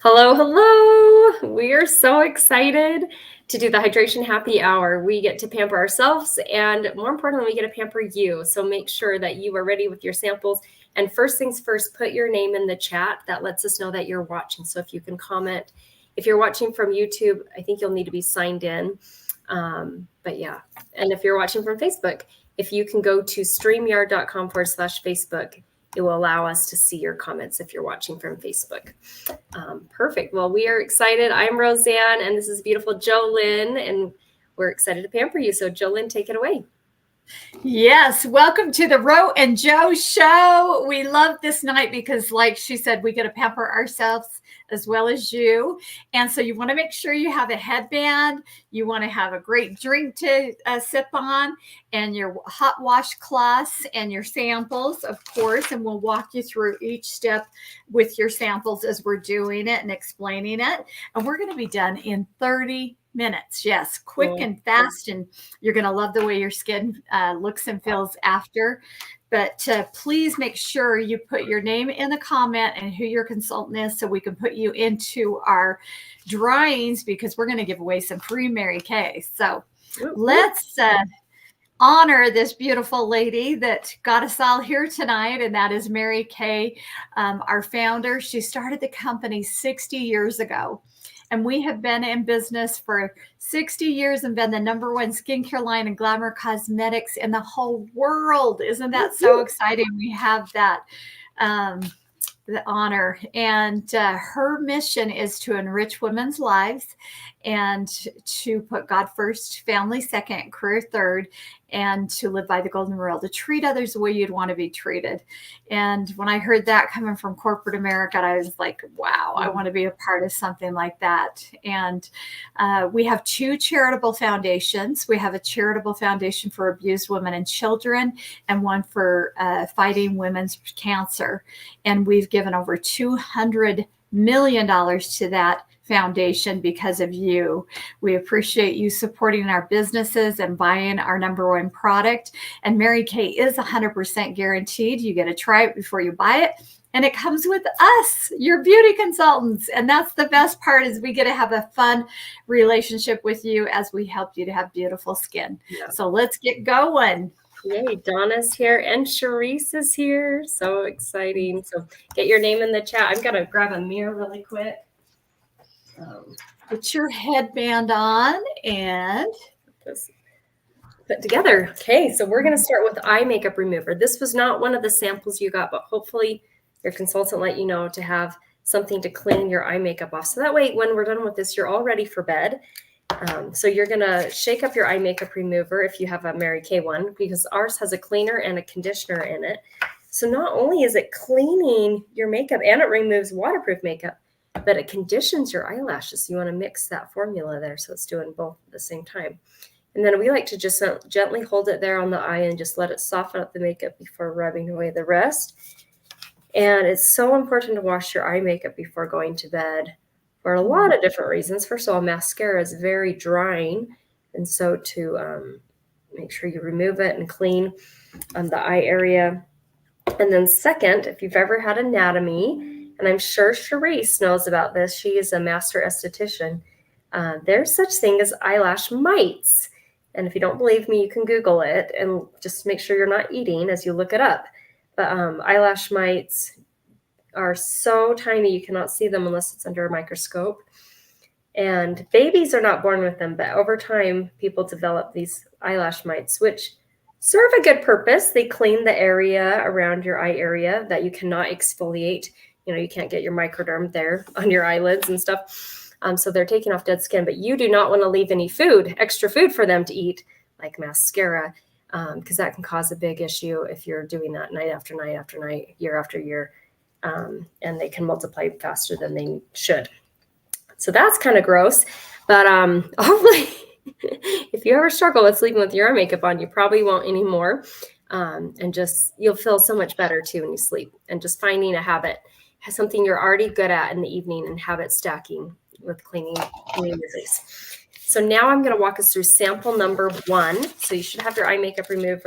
Hello, hello. We are so excited to do the Hydration Happy Hour. We get to pamper ourselves, and more importantly, we get to pamper you. So make sure that you are ready with your samples. And first things first, put your name in the chat. That lets us know that you're watching. So if you can comment. If you're watching from YouTube, I think you'll need to be signed in. But yeah, and if you're watching from Facebook, if you can go to streamyard.com/Facebook, it will allow us to see your comments if you're watching from Facebook. Perfect. Well, we are excited. I'm Roseanne, and this is beautiful Jolynn, and we're excited to pamper you. So Jolynn, take it away. Yes, welcome to the Ro and Joe show. We love this night because, like she said, we get to pamper ourselves as well as you. And so you want to make sure you have a headband. You want to have a great drink to sip on, and your hot washcloths and your samples, of course. And we'll walk you through each step with your samples as we're doing it and explaining it. And we're going to be done in 30 minutes. Yes, quick and fast, and you're going to love the way your skin looks and feels after. But please make sure you put your name in the comment and who your consultant is so we can put you into our drawings, because we're going to give away some free Mary Kay. So let's honor this beautiful lady that got us all here tonight, and that is Mary Kay, our founder. She started the company 60 years ago. And we have been in business for 60 years and been the #1 skincare line and glamour cosmetics in the whole world. Isn't that so exciting? We have that the honor. And her mission is to enrich women's lives and to put God first, family second, career third, and to live by the golden rule, to treat others the way you'd want to be treated. And when I heard that coming from corporate America, I was like, wow, I want to be a part of something like that. And we have 2 charitable foundations. We have a charitable foundation for abused women and children, and one for fighting women's cancer. And we've given over $200 million to that foundation because of you. We appreciate you supporting our businesses and buying our #1 product. And Mary Kay is 100% guaranteed. You get to try it before you buy it. And it comes with us, your beauty consultants. And that's the best part, is we get to have a fun relationship with you as we help you to have beautiful skin. Yeah. So let's get going. Yay, Donna's here and Charisse is here. So exciting. So get your name in the chat. I'm going to grab a mirror really quick. Put your headband on and put together. Okay, so we're going to start with eye makeup remover. This was not one of the samples you got, but hopefully your consultant let you know to have something to clean your eye makeup off. So that way, when we're done with this, you're all ready for bed. So you're going to shake up your eye makeup remover if you have a Mary Kay one, because ours has a cleaner and a conditioner in it. So not only is it cleaning your makeup and it removes waterproof makeup, but it conditions your eyelashes. So you want to mix that formula there so it's doing both at the same time. And then we like to just gently hold it there on the eye and just let it soften up the makeup before rubbing away the rest. And it's so important to wash your eye makeup before going to bed for a lot of different reasons. First of all, mascara is very drying. And so to make sure you remove it and clean the eye area. And then second, if you've ever had anatomy, and I'm sure Charisse knows about this, she is a master esthetician, there's such thing as eyelash mites. And if you don't believe me, you can Google it and just make sure you're not eating as you look it up. But eyelash mites are so tiny, you cannot see them unless it's under a microscope. And babies are not born with them, but over time, people develop these eyelash mites, which serve a good purpose. They clean the area around your eye area that you cannot exfoliate. You know, you can't get your microderm there on your eyelids and stuff. So they're taking off dead skin, but you do not want to leave any extra food for them to eat, like mascara, because that can cause a big issue if you're doing that night after night after night, year after year. And they can multiply faster than they should. So that's kind of gross. But hopefully, if you ever struggle with sleeping with your eye makeup on, you probably won't anymore. And just, you'll feel so much better too when you sleep. And just finding a habit, something you're already good at in the evening, and habit stacking with cleaning your face. So now I'm going to walk us through sample #1. So you should have your eye makeup removed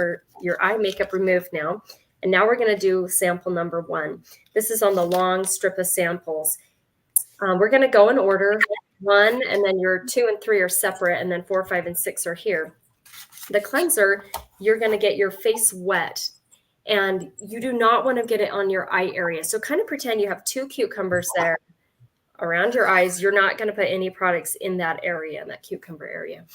now. And now we're going to do sample #1. This is on the long strip of samples. We're going to go in order. 1, and then your 2 and 3 are separate, and then 4, 5, and 6 are here. The cleanser, you're going to get your face wet, and you do not want to get it on your eye area. So kind of pretend you have 2 cucumbers there around your eyes. You're not going to put any products in that area, in that cucumber area.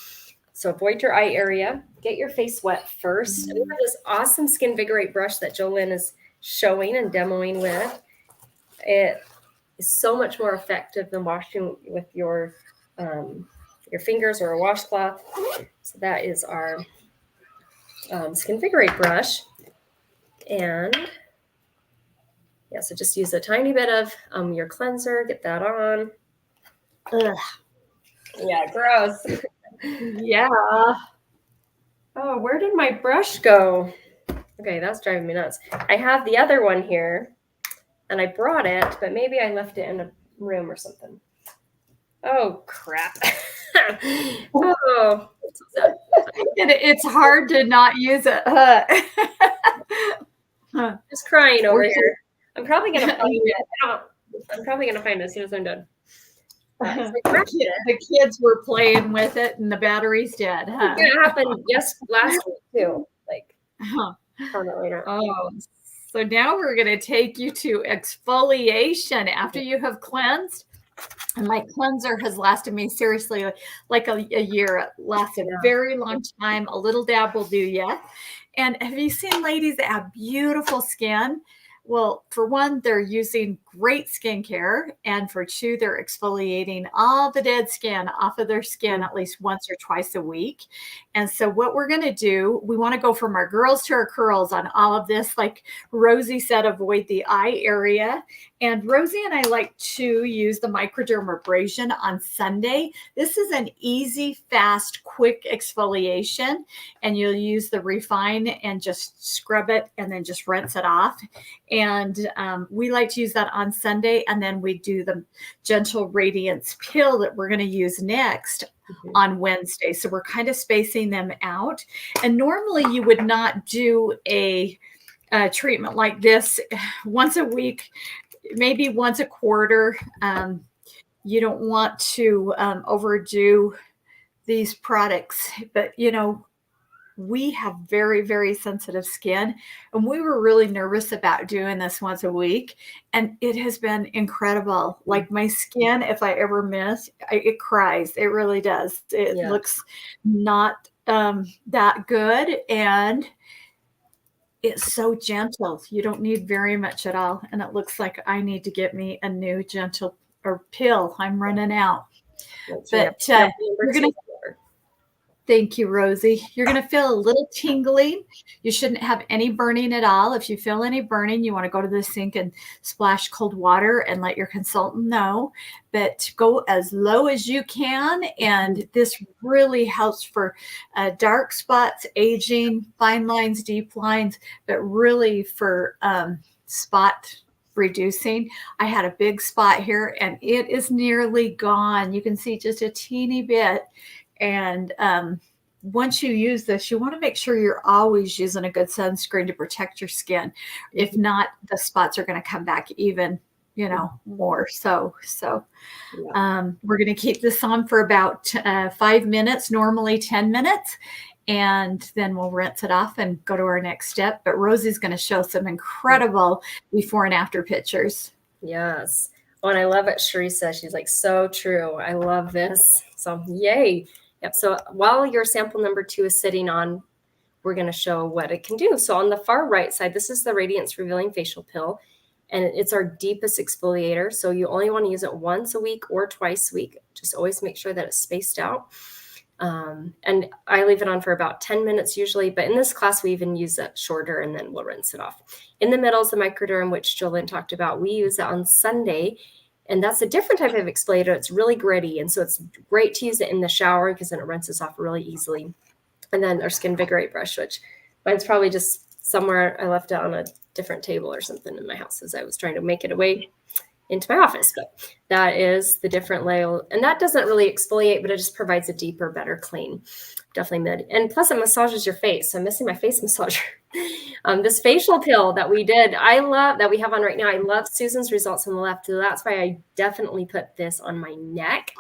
So avoid your eye area. Get your face wet first. And we have this awesome Skin Vigorate brush that Jolynn is showing and demoing with. It is so much more effective than washing with your fingers or a washcloth. So that is our Skin Vigorate brush. And yeah, so just use a tiny bit of your cleanser. Get that on. Ugh. Yeah, gross. Yeah. Oh, where did my brush go? Okay, that's driving me nuts. I have the other one here, and I brought it, but maybe I left it in a room or something. Oh, crap. Oh, It's hard to not use it. Just crying over here. I'm probably gonna find it. I'm probably gonna find it as soon as I'm done. The kids were playing with it, and the battery's dead. Huh? It happened last week too. Like, found it later. Oh, so now we're going to take you to exfoliation after you have cleansed. And my cleanser has lasted me seriously like a year. It lasted a very long time. A little dab will do you. And have you seen ladies that have beautiful skin? Well, for one, they're using great skincare. And for 2, they're exfoliating all the dead skin off of their skin at least once or twice a week. And so what we're going to do, we want to go from our girls to our curls on all of this. Like Rosie said, avoid the eye area. And Rosie and I like to use the microdermabrasion on Sunday. This is an easy, fast, quick exfoliation. And you'll use the Refine and just scrub it and then just rinse it off. And we like to use that on Sunday. And then we do the Gentle Radiance Pill that we're going to use next on Wednesday. So we're kind of spacing them out. And normally you would not do a treatment like this once a week, maybe once a quarter. You don't want to overdo these products, but we have very, very sensitive skin, and we were really nervous about doing this once a week, and it has been incredible. Like my skin, if I ever miss, it cries. It really does. It looks not that good, and it's so gentle. You don't need very much at all, and it looks like I need to get me a new gentle or pill. I'm running out. But we're gonna. Thank you, Rosie. You're going to feel a little tingling. You shouldn't have any burning at all. If you feel any burning, you want to go to the sink and splash cold water and let your consultant know. But go as low as you can. And this really helps for dark spots, aging, fine lines, deep lines, but really for spot reducing. I had a big spot here and it is nearly gone. You can see just a teeny bit. And once you use this, you want to make sure you're always using a good sunscreen to protect your skin. If not, the spots are going to come back even, more. So we're going to keep this on for about 5 minutes, normally 10 minutes. And then we'll rinse it off and go to our next step. But Rosie's going to show some incredible before and after pictures. Yes. Oh, and I love what Cherie says. She's like, so true. I love this. So yay. Yep. So while your sample number 2 is sitting on, we're going to show what it can do. So on the far right side, this is the Radiance Revealing Facial Pill, and it's our deepest exfoliator. So you only want to use it once a week or twice a week. Just always make sure that it's spaced out. And I leave it on for about 10 minutes usually, but in this class, we even use it shorter and then we'll rinse it off. In the middle is the microderm, which Jolynn talked about. We use it on Sunday. And that's a different type of exfoliator. It's really gritty. And so it's great to use it in the shower because then it rinses off really easily. And then our Skin Vigorate brush, which mine's probably just somewhere I left it on a different table or something in my house as I was trying to make it away into my office. But that is the different layer. And that doesn't really exfoliate, but it just provides a deeper, better clean. Definitely mid. And plus it massages your face. I'm missing my face massager. This facial peel that we did, I love that we have on right now. I love Susan's results on the left. So that's why I definitely put this on my neck.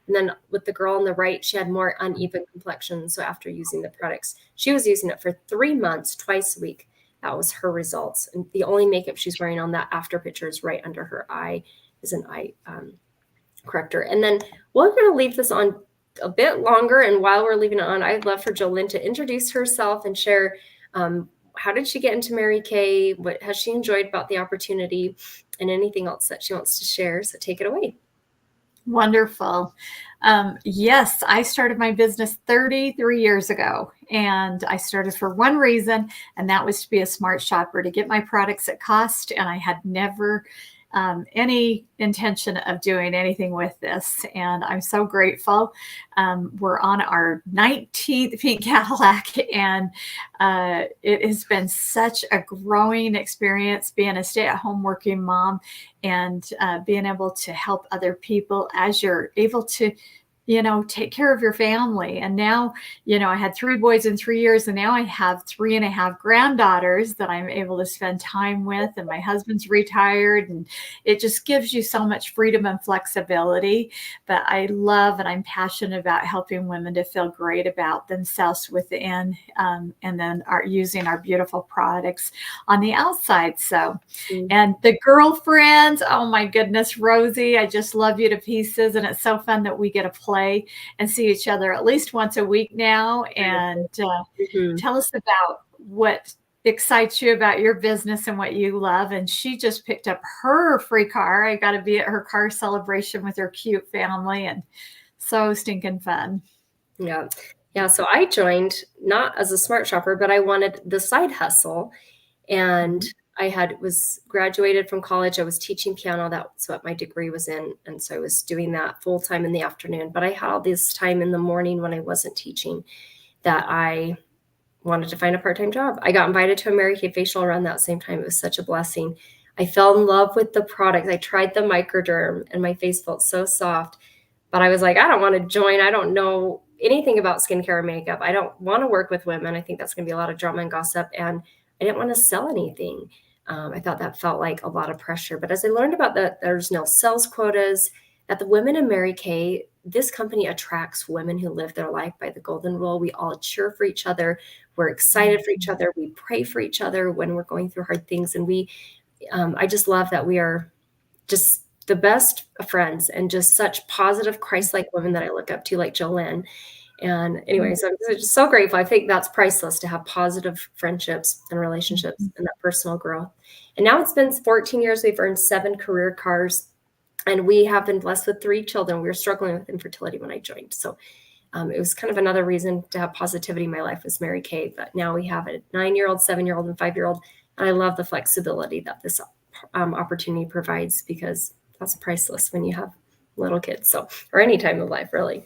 And then with the girl on the right, she had more uneven complexion. So after using the products, she was using it for 3 months, twice a week. That was her results. And the only makeup she's wearing on that after picture is right under her eye, is an eye corrector. And then we're going to leave this on a bit longer. And while we're leaving it on, I'd love for Jolynn to introduce herself and share how did she get into Mary Kay? What has she enjoyed about the opportunity, and anything else that she wants to share? So take it away. Wonderful. Yes, I started my business 33 years ago, and I started for one reason, and that was to be a smart shopper, to get my products at cost. And I had never any intention of doing anything with this. And I'm so grateful. We're on our 19th pink Cadillac, and it has been such a growing experience being a stay-at-home working mom, and being able to help other people as you're able to, take care of your family. And now, I had 3 boys in 3 years, and now I have 3.5 granddaughters that I'm able to spend time with. And my husband's retired, and it just gives you so much freedom and flexibility. But I love and I'm passionate about helping women to feel great about themselves within, and then using our beautiful products on the outside. So, and the girlfriends, oh my goodness, Rosie, I just love you to pieces. And it's so fun that we get to play and see each other at least once a week now. And tell us about what excites you about your business and what you love. And she just picked up her free car. I got to be at her car celebration with her cute family, and so stinking fun. Yeah. So I joined not as a smart shopper, but I wanted the side hustle. And I was graduated from college. I was teaching piano. That's what my degree was in. And so I was doing that full time in the afternoon. But I had all this time in the morning when I wasn't teaching that I wanted to find a part-time job. I got invited to a Mary Kay facial around that same time. It was such a blessing. I fell in love with the product. I tried the microderm, and my face felt so soft. But I was like, I don't want to join. I don't know anything about skincare or makeup. I don't want to work with women. I think that's going to be a lot of drama and gossip. And I didn't want to sell anything. I thought that felt like a lot of pressure. But as I learned about that, there's no sales quotas. That the women in Mary Kay, this company attracts women who live their life by the golden rule. We all cheer for each other. We're excited for each other. We pray for each other when we're going through hard things. And I just love that we are just the best of friends, and just such positive Christ-like women that I look up to, like Jolynn. And anyways, I'm just so grateful. I think that's priceless, to have positive friendships and relationships and that personal growth. And now it's been 14 years. We've earned 7 career cars, and we have been blessed with 3 children. We were struggling with infertility when I joined. So it was kind of another reason to have positivity in my life, was Mary Kay. But now we have a 9-year-old, 7-year-old, and 5-year-old. And I love the flexibility that this opportunity provides, because that's priceless when you have little kids, or any time of life, really.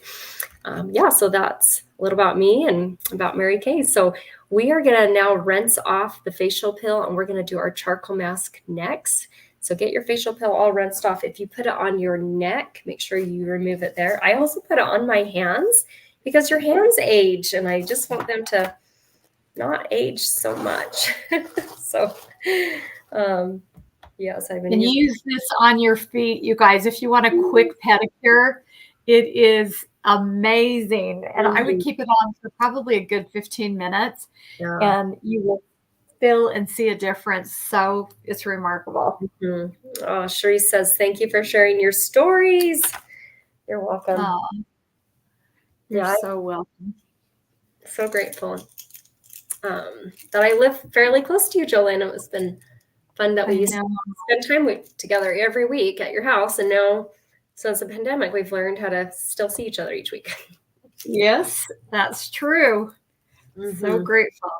So that's a little about me and about Mary Kay. So we are going to now rinse off the facial peel, and we're going to do our charcoal mask next. So get your facial peel all rinsed off. If you put it on your neck, make sure you remove it there. I also put it on my hands, because your hands age, and I just want them to not age so much. Yes, I've been And use this on your feet, you guys. If you want a quick pedicure, it is amazing. And I would keep it on for probably a good 15 minutes, and you will feel and see a difference. So it's remarkable. Oh, Cherise says, thank you for sharing your stories. You're welcome. You're so welcome. So grateful that I live fairly close to you, Jolynn. It's been fun that we used to spend time together every week at your house. And now, since the pandemic, we've learned how to still see each other each week. Yes, that's true. So grateful.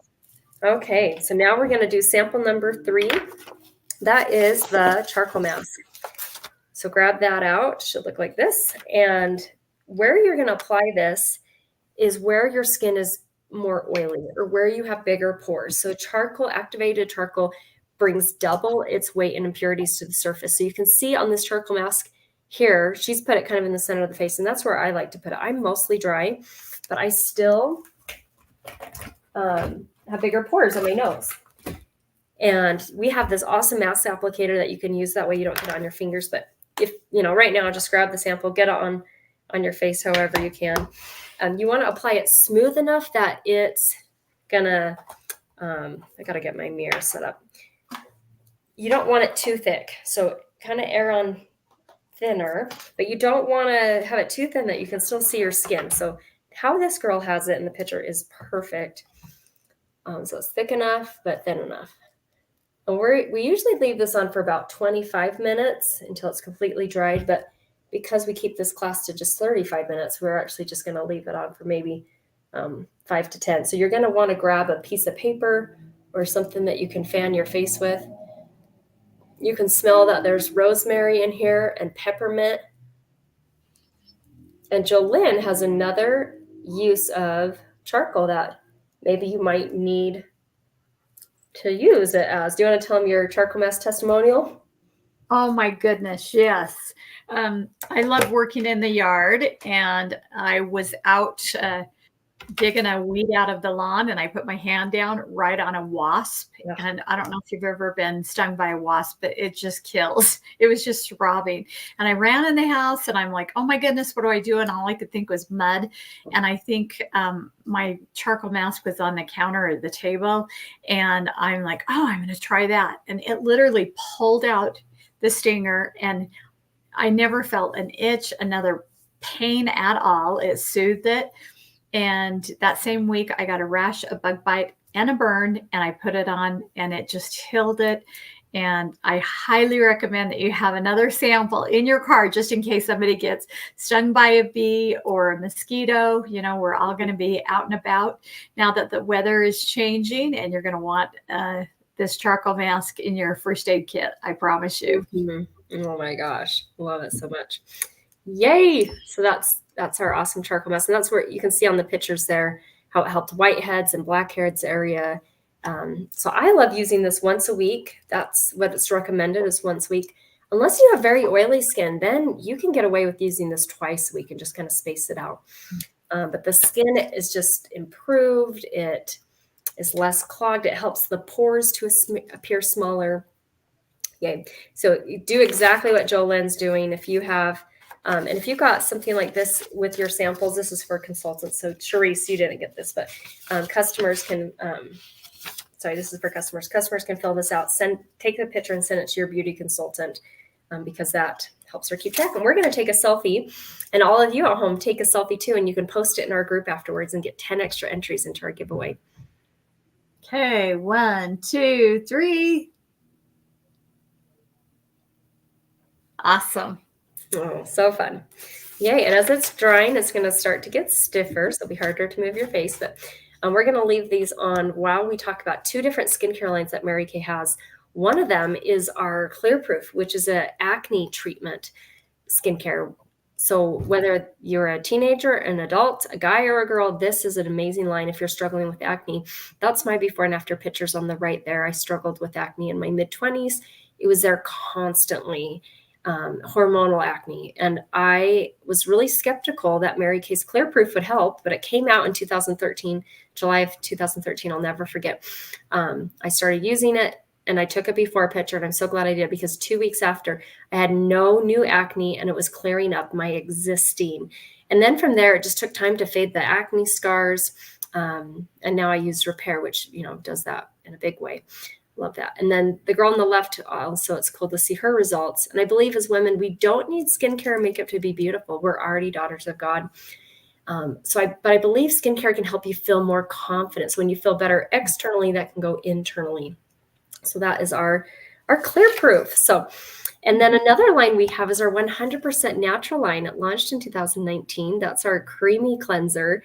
Okay, so now we're going to do sample number 3. That is the charcoal mask. So grab that out. It should look like this. And where you're going to apply this is where your skin is more oily, or where you have bigger pores. So activated charcoal brings double its weight and impurities to the surface. So you can see on this charcoal mask here, she's put it kind of in the center of the face, and that's where I like to put it. I'm mostly dry, but I still have bigger pores on my nose. And we have this awesome mask applicator that you can use. That way you don't get it on your fingers. But if, right now, just grab the sample, get it on your face however you can. You want to apply it smooth enough that it's gonna, I gotta get my mirror set up. You don't want it too thick. So kind of err on thinner, but you don't want to have it too thin that you can still see your skin. So how this girl has it in the picture is perfect. So it's thick enough, but thin enough. And we usually leave this on for about 25 minutes until it's completely dried. But because we keep this class to just 35 minutes, we're actually just going to leave it on for maybe 5 to 10. So you're going to want to grab a piece of paper or something that you can fan your face with. You can smell that there's rosemary in here and peppermint. And Jolynn has another use of charcoal that maybe you might need to use it as. Do you want to tell them your charcoal mask testimonial? Oh my goodness, yes. I love working in the yard, and I was out digging a weed out of the lawn, and I put my hand down right on a wasp. Yeah. And I don't know if you've ever been stung by a wasp, but it just kills. It was just throbbing. And I ran in the house, and I'm like, oh my goodness, what do I do? And all I could think was mud. And I think my charcoal mask was on the counter at the table, and I'm like, oh, I'm going to try that. And it literally pulled out the stinger, and I never felt an itch, another pain at all. It soothed it. And that same week, I got a rash, a bug bite, and a burn, and I put it on, and it just healed it. And I highly recommend that you have another sample in your car just in case somebody gets stung by a bee or a mosquito. We're all going to be out and about now that the weather is changing, and you're going to want this charcoal mask in your first aid kit. I promise you. Mm-hmm. Oh my gosh. Love it so much. Yay. So that's our awesome charcoal mask. And that's where you can see on the pictures there how it helped whiteheads and blackheads area. So I love using this once a week. That's what it's recommended, is once a week. Unless you have very oily skin, then you can get away with using this twice a week and just kind of space it out. But the skin is just improved. It is less clogged. It helps the pores to appear smaller. Yay. So you do exactly what Jolynn's doing. If you have, and if you've got something like this with your samples, this is for consultants. So Charisse, you didn't get this, but customers can, this is for customers. Customers can fill this out, take the picture and send it to your beauty consultant because that helps her keep track. And we're going to take a selfie, and all of you at home take a selfie too, and you can post it in our group afterwards and get 10 extra entries into our giveaway. Okay, 1, 2, 3. Awesome. Oh, so fun. Yay. And as it's drying, it's going to start to get stiffer, so it'll be harder to move your face. But we're going to leave these on while we talk about 2 different skincare lines that Mary Kay has. One of them is our Clear Proof, which is an acne treatment skincare. So whether you're a teenager, an adult, a guy or a girl, this is an amazing line if you're struggling with acne. That's my before and after pictures on the right there. I struggled with acne in my mid-20s. It was there constantly. Hormonal acne. And I was really skeptical that Mary Kay's Clear Proof would help, but it came out in 2013, July of 2013. I'll never forget. I started using it, and I took a before picture, and I'm so glad I did, because 2 weeks after, I had no new acne, and it was clearing up my existing. And then from there, it just took time to fade the acne scars. And now I use Repair, which, does that in a big way. Love that. And then the girl on the left, also, it's cool to see her results. And I believe as women, we don't need skincare and makeup to be beautiful. We're already daughters of God. But I believe skincare can help you feel more confident. So when you feel better externally, that can go internally. So that is our Clear Proof. So, and then another line we have is our 100% natural line. It launched in 2019. That's our creamy cleanser.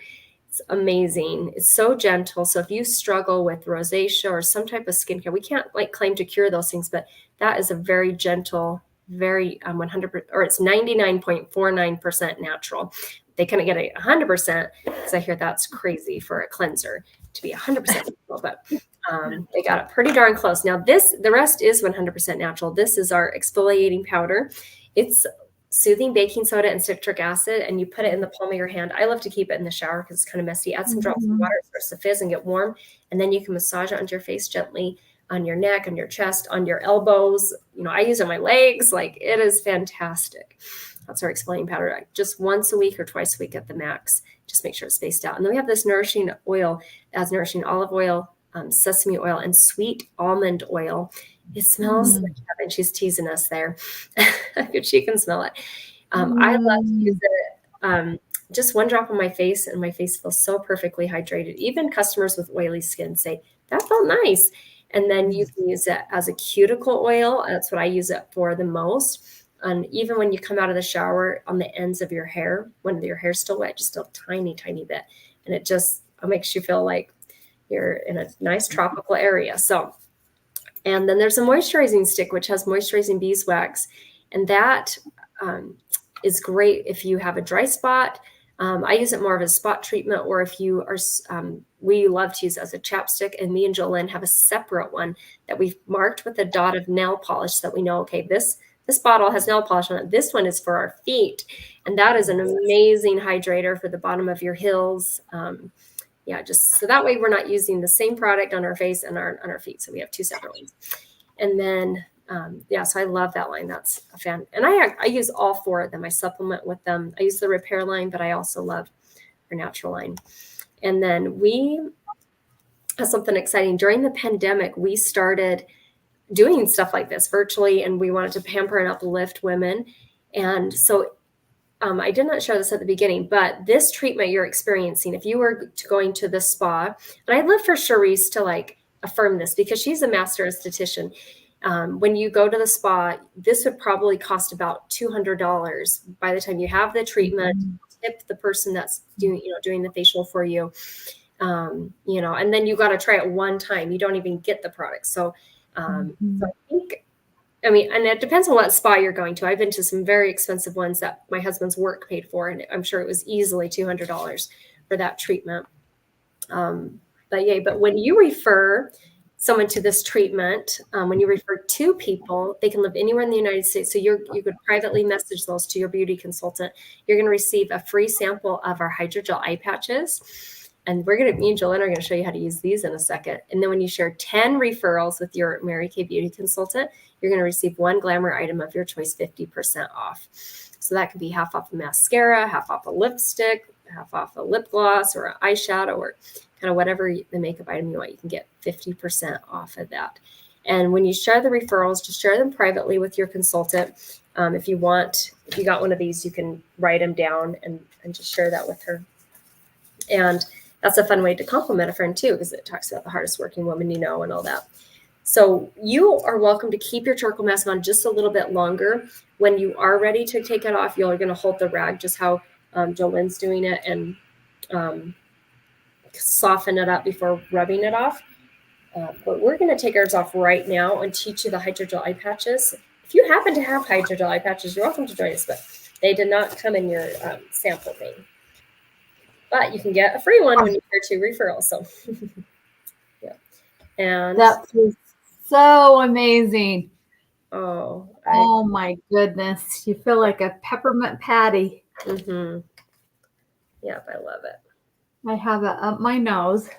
It's amazing. It's so gentle. So if you struggle with rosacea or some type of skincare, we can't claim to cure those things, but that is a very gentle, very 100%, or it's 99.49% natural. They couldn't get it 100% because I hear that's crazy for a cleanser to be 100% natural, but they got it pretty darn close. Now the rest is 100% natural. This is our exfoliating powder. It's soothing baking soda and citric acid, and you put it in the palm of your hand. I love to keep it in the shower because it's kind of messy. Add some drops of water, it starts to fizz and get warm, and then you can massage it onto your face gently. on your neck, on your chest, on your elbows. I use it on my legs. Like, it is fantastic. That's our exfoliating powder. Just once a week or twice a week at the max. Just make sure it's spaced out. And then we have this nourishing oil, as nourishing olive oil, sesame oil, and sweet almond oil. It smells like heaven. She's teasing us there. She can smell it. I love to use it. Just one drop on my face, and my face feels so perfectly hydrated. Even customers with oily skin say, that felt nice. And then you can use it as a cuticle oil. That's what I use it for the most. And even when you come out of the shower, on the ends of your hair, when your hair's still wet, just a tiny, tiny bit. And it just makes you feel like you're in a nice tropical area. So, and then there's a moisturizing stick, which has moisturizing beeswax. And that is great if you have a dry spot. I use it more of a spot treatment, or if you are, we love to use it as a chapstick. And me and Jolynn have a separate one that we've marked with a dot of nail polish, so that we know, okay, this bottle has nail polish on it. This one is for our feet. And that is an amazing hydrator for the bottom of your heels. Just so that way we're not using the same product on our face and on our feet. So we have two separate ones. And then, so I love that line. That's a fan. And I use all four of them. I supplement with them. I use the repair line, but I also love our natural line. And then we have something exciting. During the pandemic, we started doing stuff like this virtually, and we wanted to pamper and uplift women. And so I did not share this at the beginning, but this treatment you're experiencing, if you were going to the spa, and I'd love for Charisse to affirm this, because she's a master esthetician. When you go to the spa, this would probably cost about $200 by the time you have the treatment. Tip the person that's doing the facial for you, and then you got to try it one time. You don't even get the product. So I think, and it depends on what spa you're going to. I've been to some very expensive ones that my husband's work paid for, and I'm sure it was easily $200 for that treatment. But when you refer someone to this treatment, when you refer two people, they can live anywhere in the United States. So you could privately message those to your beauty consultant. You're going to receive a free sample of our hydrogel eye patches. And me and Jolynn are going to show you how to use these in a second. And then when you share 10 referrals with your Mary Kay beauty consultant, you're going to receive one glamour item of your choice, 50% off. So that could be half off a mascara, half off a lipstick, half off a lip gloss, or an eyeshadow, or kind of whatever the makeup item you want. You can get 50% off of that. And when you share the referrals, just share them privately with your consultant. If you got one of these, you can write them down and just share that with her. And that's a fun way to compliment a friend too, because it talks about the hardest working woman and all that. So you are welcome to keep your charcoal mask on just a little bit longer. When you are ready to take it off, you're going to hold the rag just how Jolynn's doing it, and soften it up before rubbing it off. But we're going to take ours off right now and teach you the hydrogel eye patches. If you happen to have hydrogel eye patches, you're welcome to join us, but they did not come in your sample thing. But you can get a free one when you share two referrals. So, yeah. And that was so amazing. Oh my goodness. You feel like a peppermint patty. Mm-hmm. Yep, I love it. I have it up my nose.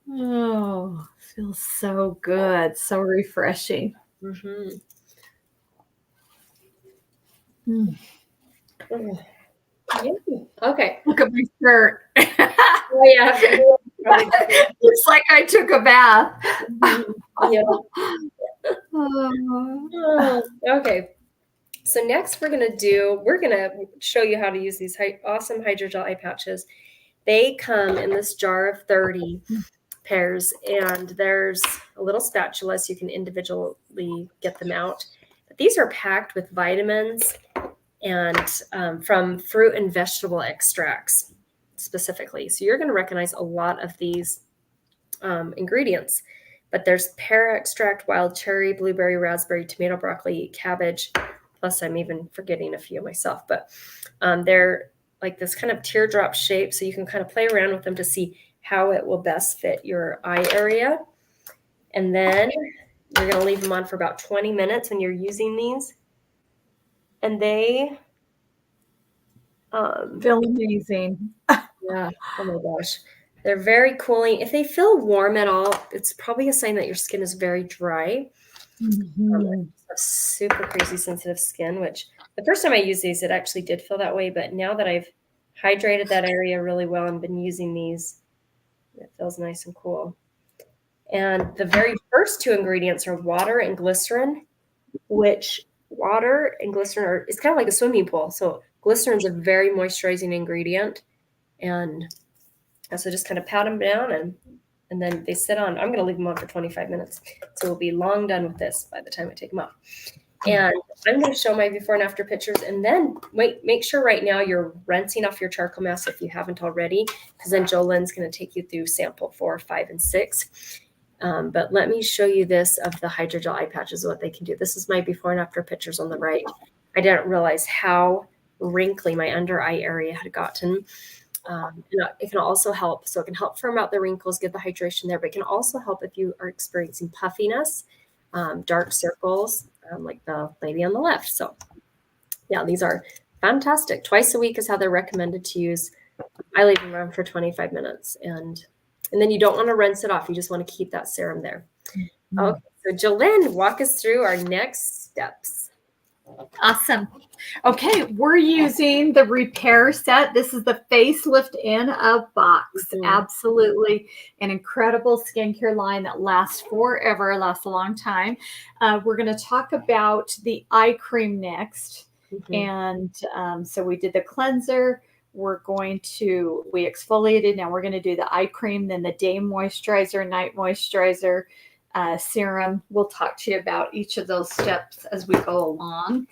Oh, feels so good. So refreshing. Mm-hmm. Mm. Yeah. Okay. Look at my shirt. Oh, yeah. It's like I took a bath. Yeah. Okay. So next we're going to show you how to use these awesome hydrogel eye patches. They come in this jar of 30 pairs, and there's a little spatula so you can individually get them out. But these are packed with vitamins and from fruit and vegetable extracts specifically. So you're going to recognize a lot of these ingredients. But there's pear extract, wild cherry, blueberry, raspberry, tomato, broccoli, cabbage. Plus, I'm even forgetting a few myself. But they're like this kind of teardrop shape, so you can kind of play around with them to see how it will best fit your eye area. And then you're going to leave them on for about 20 minutes when you're using these. And they feel amazing. Yeah. Oh my gosh. They're very cooling. If they feel warm at all, it's probably a sign that your skin is very dry. I Mhm. have super crazy sensitive skin, which the first time I used these, it actually did feel that way. But now that I've hydrated that area really well and been using these, it feels nice and cool. And the very first two ingredients are water and glycerin, which water and glycerin are, it's kind of like a swimming pool. So glycerin is a very moisturizing ingredient. And so just kind of pat them down and then they sit on. I'm going to leave them on for 25 minutes. So we'll be long done with this by the time I take them off. And I'm going to show my before and after pictures. And then make sure right now you're rinsing off your charcoal mask if you haven't already, because then Jolene's going to take you through sample 4, 5, and 6. But let me show you this of the hydrogel eye patches, what they can do. This is my before and after pictures on the right. I didn't realize how wrinkly my under eye area had gotten. It can also help. So it can help firm out the wrinkles, get the hydration there, but it can also help if you are experiencing puffiness, dark circles, like the lady on the left. So yeah, these are fantastic. Twice a week is how they're recommended to use. I leave them around for 25 minutes and then you don't want to rinse it off. You just want to keep that serum there. Okay, so Jolene, walk us through our next steps. Awesome. Okay, we're using the repair set. This is the facelift in a box. Absolutely an incredible skincare line that lasts forever, lasts a long time. We're going to talk about the eye cream next. And so we did the cleanser. We exfoliated. Now we're going to do the eye cream, then the day moisturizer, night moisturizer, serum. We'll talk to you about each of those steps as we go along.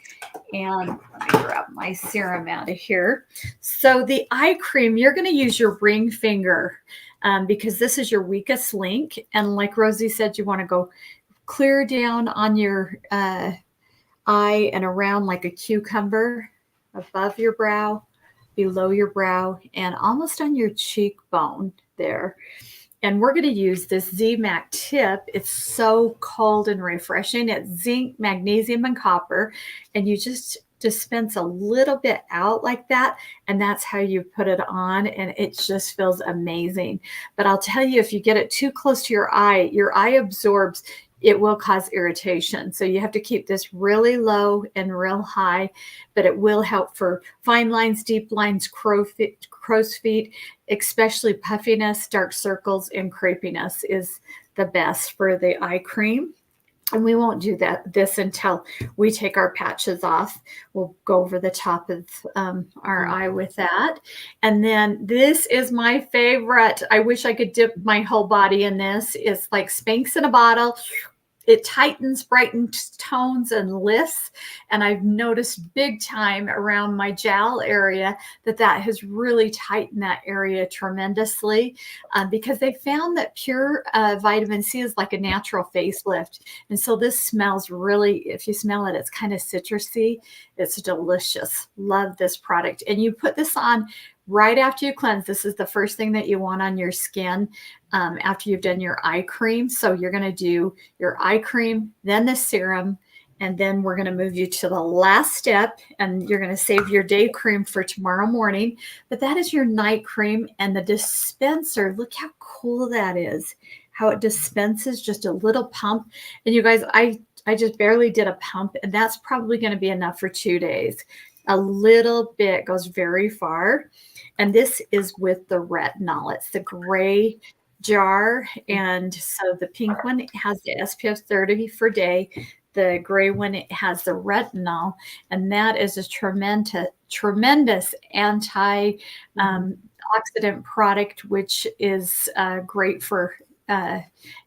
And let me grab my serum out of here. So the eye cream, you're going to use your ring finger because this is your weakest link. And like Rosie said, you want to go clear down on your eye and around like a cucumber, above your brow, below your brow, and almost on your cheekbone there. And we're going to use this Z-Mac tip. It's so cold and refreshing. It's zinc, magnesium, and copper. And you just dispense a little bit out like that. And that's how you put it on. And it just feels amazing. But I'll tell you, if you get it too close to your eye absorbs. It will cause irritation. So you have to keep this really low and real high, but it will help for fine lines, deep lines, crow's feet, especially puffiness, dark circles, and crepiness is the best for the eye cream. And we won't do this until we take our patches off. We'll go over the top of our eye with that. And then this is my favorite. I wish I could dip my whole body in this. It's like Spanx in a bottle. It tightens, brightens, tones, and lifts. And I've noticed big time around my jowl area that has really tightened that area tremendously because they found that pure vitamin C is like a natural facelift. And so this smells really, if you smell it, it's kind of citrusy. It's delicious. Love this product. And you put this on right after you cleanse. This is the first thing that you want on your skin after you've done your eye cream. So you're going to do your eye cream, then the serum, and then we're going to move you to the last step, and you're going to save your day cream for tomorrow morning. But that is your night cream, and the dispenser, look how cool that is, how it dispenses just a little pump. And you guys, I just barely did a pump, and that's probably going to be enough for 2 days. A little bit goes very far. And this is with the retinol. It's the gray jar. And so the pink one has the SPF 30 for day. The gray one, it has the retinol. And that is a tremendous anti-oxidant product, which is great for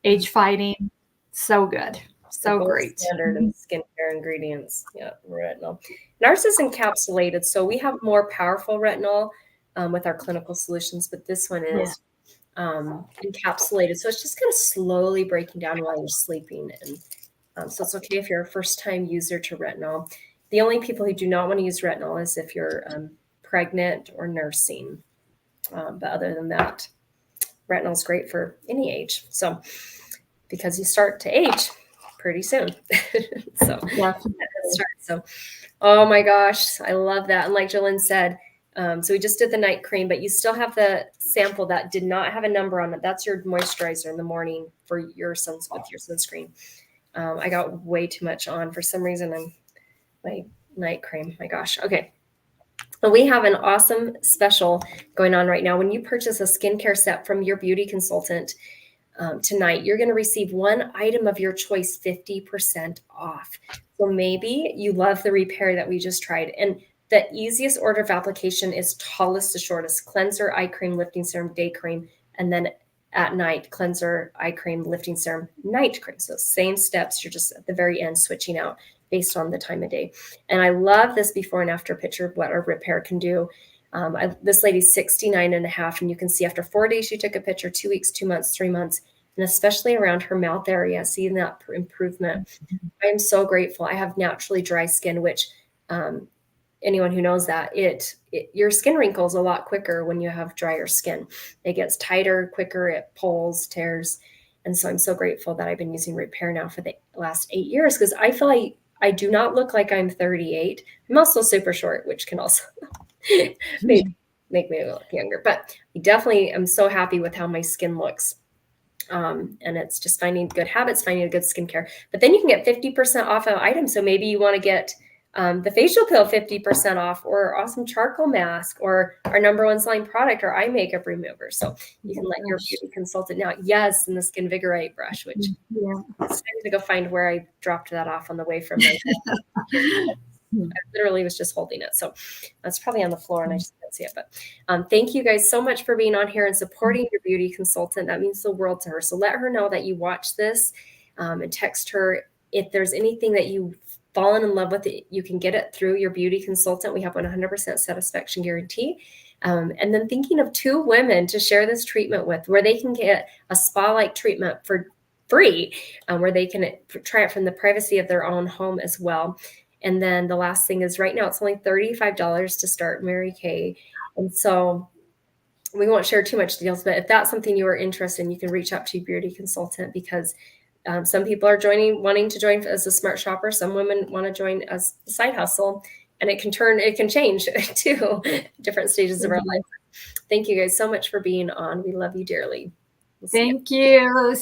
age fighting. So good. So great. Standard in skincare ingredients. Yeah, retinol. And ours is encapsulated. So we have more powerful retinol with our clinical solutions, but this one is encapsulated. So it's just kind of slowly breaking down while you're sleeping. And so it's okay if you're a first-time user to retinol. The only people who do not want to use retinol is if you're pregnant or nursing. But other than that, retinol is great for any age. So because you start to age pretty soon. So, oh my gosh, I love that. And like Jolene said, So we just did the night cream, but you still have the sample that did not have a number on it. That's your moisturizer in the morning for your with your sunscreen. I got way too much on for some reason. My night cream. My gosh. Okay. And we have an awesome special going on right now. When you purchase a skincare set from your beauty consultant tonight, you're going to receive one item of your choice 50% off. So maybe you love the repair that we just tried. And the easiest order of application is tallest to shortest: cleanser, eye cream, lifting serum, day cream, and then at night, cleanser, eye cream, lifting serum, night cream. So same steps, you're just at the very end switching out based on the time of day. And I love this before and after picture of what our repair can do. This lady's 69 and a half, and you can see after 4 days she took a picture, 2 weeks, 2 months, 3 months, and especially around her mouth area, seeing that improvement. I'm so grateful. I have naturally dry skin, which anyone who knows that, your skin wrinkles a lot quicker when you have drier skin. It gets tighter quicker, it pulls, tears. And so I'm so grateful that I've been using repair now for the last 8 years, because I feel like I do not look like I'm 38. I'm also super short, which can also make me look younger. But I definitely am so happy with how my skin looks. And it's just finding good habits, finding a good skincare. But then you can get 50% off an item. So maybe you want to get the facial pill 50% off, or awesome charcoal mask, or our #1 selling product, our eye makeup remover. So you can let your beauty consultant know. Yes, and the Skin Vigorite brush, which it's time to go find where I dropped that off on the way from my I literally was just holding it. So that's probably on the floor and I just can't see it. But thank you guys so much for being on here and supporting your beauty consultant. That means the world to her. So let her know that you watch this and text her. If there's anything that you've fallen in love with, you can get it through your beauty consultant. We have 100% satisfaction guarantee. And then thinking of 2 women to share this treatment with, where they can get a spa-like treatment for free, where they can try it from the privacy of their own home as well. And then the last thing is, right now it's only $35 to start Mary Kay. And so we won't share too much details, but if that's something you are interested in, you can reach out to your beauty consultant, because some people are wanting to join as a smart shopper. Some women want to join as a side hustle, and it can change too, different stages of our life. Thank you guys so much for being on. We love you dearly. Thank you.